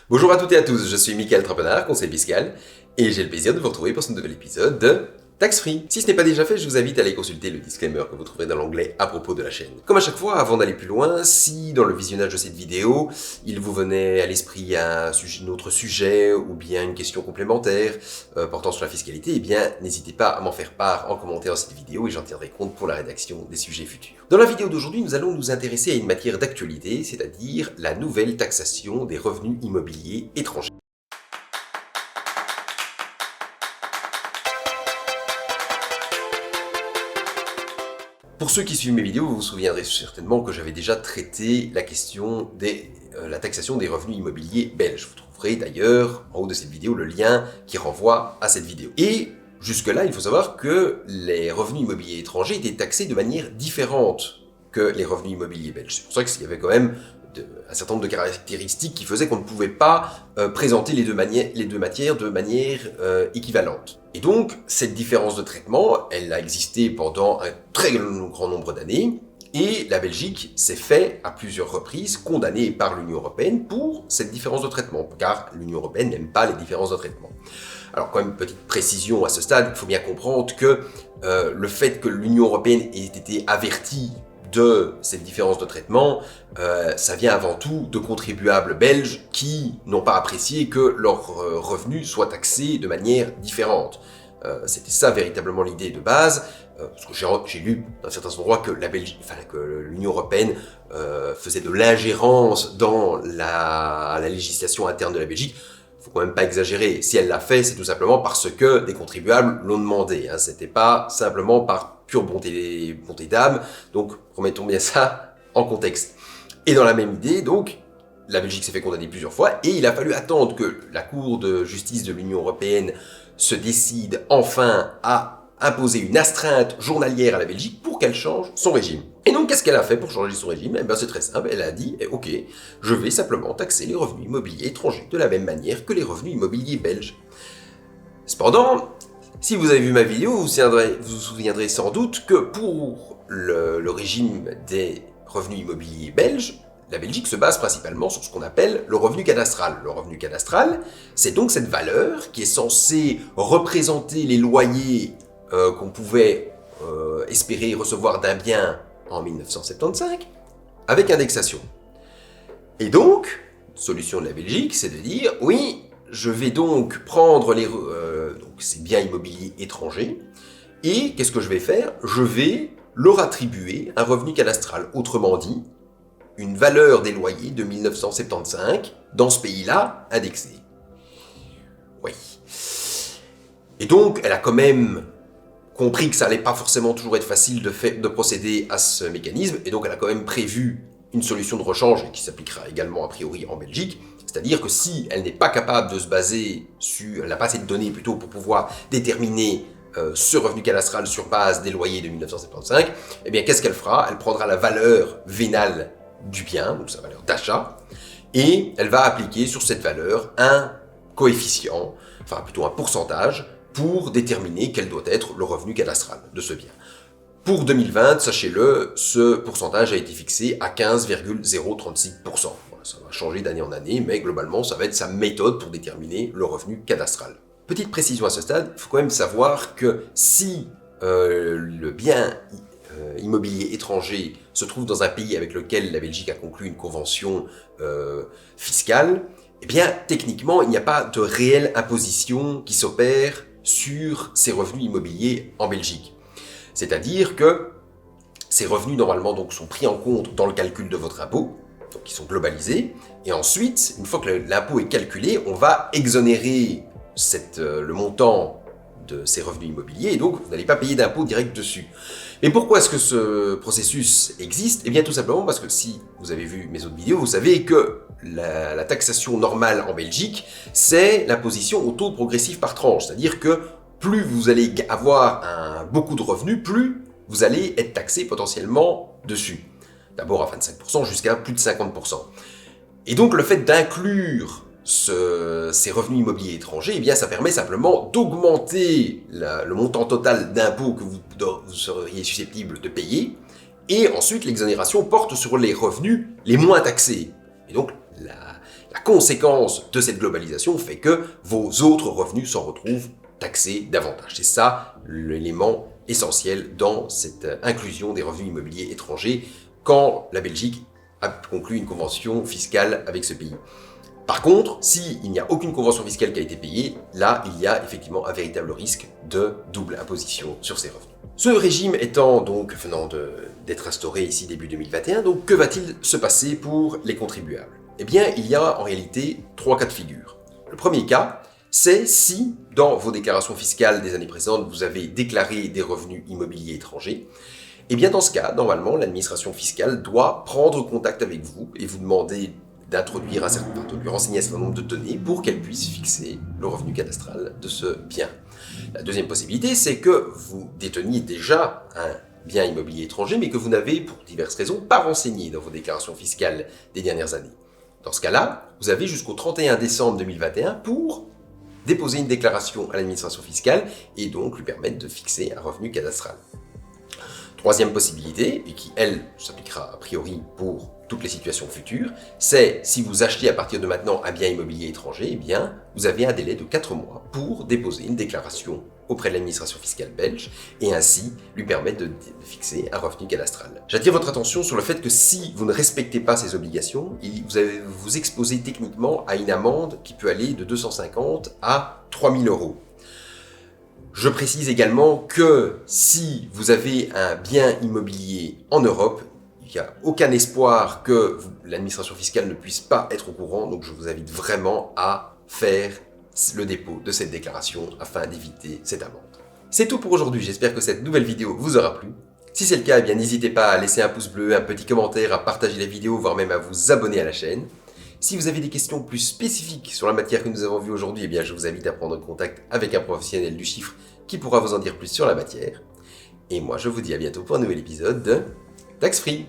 Bonjour à toutes et à tous, je suis Mickaël Trapenard, conseiller fiscal, et j'ai le plaisir de vous retrouver pour ce nouvel épisode de Tax Free. Si ce n'est pas déjà fait, je vous invite à aller consulter le disclaimer que vous trouverez dans l'onglet à propos de la chaîne. Comme à chaque fois, avant d'aller plus loin, si dans le visionnage de cette vidéo, il vous venait à l'esprit un autre sujet ou bien une question complémentaire portant sur la fiscalité, eh bien n'hésitez pas à m'en faire part en commentaire de cette vidéo et j'en tiendrai compte pour la rédaction des sujets futurs. Dans la vidéo d'aujourd'hui, nous allons nous intéresser à une matière d'actualité, c'est-à-dire la nouvelle taxation des revenus immobiliers étrangers. Pour ceux qui suivent mes vidéos, vous vous souviendrez certainement que j'avais déjà traité la question de la taxation des revenus immobiliers belges. Vous trouverez d'ailleurs en haut de cette vidéo le lien qui renvoie à cette vidéo. Et jusque-là, il faut savoir que les revenus immobiliers étrangers étaient taxés de manière différente que les revenus immobiliers belges. C'est pour ça qu'il y avait quand même un certain nombre de caractéristiques qui faisaient qu'on ne pouvait pas présenter les deux matières de manière équivalente. Et donc, cette différence de traitement, elle a existé pendant un très grand nombre d'années, et la Belgique s'est fait à plusieurs reprises condamner par l'Union européenne pour cette différence de traitement, car l'Union européenne n'aime pas les différences de traitement. Alors quand même, petite précision à ce stade, il faut bien comprendre que le fait que l'Union européenne ait été avertie de cette différence de traitement, ça vient avant tout de contribuables belges qui n'ont pas apprécié que leurs revenus soient taxés de manière différente. C'était ça véritablement l'idée de base, parce que j'ai lu dans certains endroits que que l'Union européenne faisait de l'ingérence dans la législation interne de la Belgique. Faut quand même pas exagérer. Si elle l'a fait, c'est tout simplement parce que des contribuables l'ont demandé. C'était pas simplement par pure bonté d'âme. Donc, remettons bien ça en contexte. Et dans la même idée, donc, la Belgique s'est fait condamner plusieurs fois et il a fallu attendre que la Cour de justice de l'Union européenne se décide enfin à imposer une astreinte journalière à la Belgique pour qu'elle change son régime. Et donc, qu'est-ce qu'elle a fait pour changer son régime? Eh bien, c'est très simple. Elle a dit, ok, je vais simplement taxer les revenus immobiliers étrangers de la même manière que les revenus immobiliers belges. Cependant, si vous avez vu ma vidéo, vous vous souviendrez sans doute que pour le régime des revenus immobiliers belges, la Belgique se base principalement sur ce qu'on appelle le revenu cadastral. Le revenu cadastral, c'est donc cette valeur qui est censée représenter les loyers qu'on pouvait espérer recevoir d'un bien en 1975, avec indexation. Et donc, solution de la Belgique, c'est de dire, oui, je vais donc prendre ces biens immobiliers étrangers, et qu'est-ce que je vais faire? Je vais leur attribuer un revenu cadastral, autrement dit, une valeur des loyers de 1975 dans ce pays-là indexée. Oui. Et donc, elle a quand même compris que ça allait pas forcément toujours être facile de procéder à ce mécanisme, et donc elle a quand même prévu une solution de rechange qui s'appliquera également a priori en Belgique, c'est-à-dire que si elle n'est pas capable de se baser sur, elle n'a pas assez de données plutôt pour pouvoir déterminer ce revenu cadastral sur base des loyers de 1975, eh bien qu'est-ce qu'elle fera? Elle prendra la valeur vénale du bien, donc sa valeur d'achat, et elle va appliquer sur cette valeur un coefficient, enfin plutôt un pourcentage, pour déterminer quel doit être le revenu cadastral de ce bien. Pour 2020, sachez-le, ce pourcentage a été fixé à 15,036%. Voilà, ça va changer d'année en année, mais globalement, ça va être sa méthode pour déterminer le revenu cadastral. Petite précision à ce stade, il faut quand même savoir que si le bien immobilier étranger se trouve dans un pays avec lequel la Belgique a conclu une convention fiscale, eh bien, techniquement, il n'y a pas de réelle imposition qui s'opère sur ces revenus immobiliers en Belgique. C'est-à-dire que ces revenus, normalement, donc, sont pris en compte dans le calcul de votre impôt, donc ils sont globalisés, et ensuite, une fois que l'impôt est calculé, on va exonérer le montant de ces revenus immobiliers, et donc vous n'allez pas payer d'impôt direct dessus. Mais pourquoi est-ce que ce processus existe? Eh bien tout simplement parce que si vous avez vu mes autres vidéos, vous savez que la taxation normale en Belgique, c'est l'imposition au taux progressif par tranche. C'est-à-dire que plus vous allez avoir beaucoup de revenus, plus vous allez être taxé potentiellement dessus. D'abord à 25% jusqu'à plus de 50%. Et donc le fait d'inclure ces revenus immobiliers étrangers, eh bien, ça permet simplement d'augmenter le montant total d'impôts que vous seriez susceptible de payer, et ensuite l'exonération porte sur les revenus les moins taxés. Et donc La conséquence de cette globalisation fait que vos autres revenus s'en retrouvent taxés davantage. C'est ça l'élément essentiel dans cette inclusion des revenus immobiliers étrangers quand la Belgique a conclu une convention fiscale avec ce pays. Par contre, s'il n'y a aucune convention fiscale qui a été payée, là, il y a effectivement un véritable risque de double imposition sur ces revenus. Ce régime étant donc venant d'être instauré ici début 2021, donc que va-t-il se passer pour les contribuables? Eh bien, il y a en réalité 3 cas de figure. Le premier cas, c'est si, dans vos déclarations fiscales des années précédentes, vous avez déclaré des revenus immobiliers étrangers. Eh bien, dans ce cas, normalement, l'administration fiscale doit prendre contact avec vous et vous demander d'introduire de lui renseigner un certain nombre de données pour qu'elle puisse fixer le revenu cadastral de ce bien. La deuxième possibilité, c'est que vous déteniez déjà un bien immobilier étranger, mais que vous n'avez, pour diverses raisons, pas renseigné dans vos déclarations fiscales des dernières années. Dans ce cas-là, vous avez jusqu'au 31 décembre 2021 pour déposer une déclaration à l'administration fiscale et donc lui permettre de fixer un revenu cadastral. Troisième possibilité, et qui, elle, s'appliquera a priori pour toutes les situations futures, c'est si vous achetez à partir de maintenant un bien immobilier étranger, eh bien, vous avez un délai de 4 mois pour déposer une déclaration auprès de l'administration fiscale belge et ainsi lui permettre de fixer un revenu cadastral. J'attire votre attention sur le fait que si vous ne respectez pas ces obligations, vous allez vous exposer techniquement à une amende qui peut aller de 250 à 3000 €. Je précise également que si vous avez un bien immobilier en Europe, il n'y a aucun espoir que l'administration fiscale ne puisse pas être au courant, donc je vous invite vraiment à faire le dépôt de cette déclaration afin d'éviter cette amende. C'est tout pour aujourd'hui, j'espère que cette nouvelle vidéo vous aura plu. Si c'est le cas, eh bien n'hésitez pas à laisser un pouce bleu, un petit commentaire, à partager la vidéo, voire même à vous abonner à la chaîne. Si vous avez des questions plus spécifiques sur la matière que nous avons vue aujourd'hui, eh bien je vous invite à prendre contact avec un professionnel du chiffre qui pourra vous en dire plus sur la matière. Et moi je vous dis à bientôt pour un nouvel épisode de Tax Free.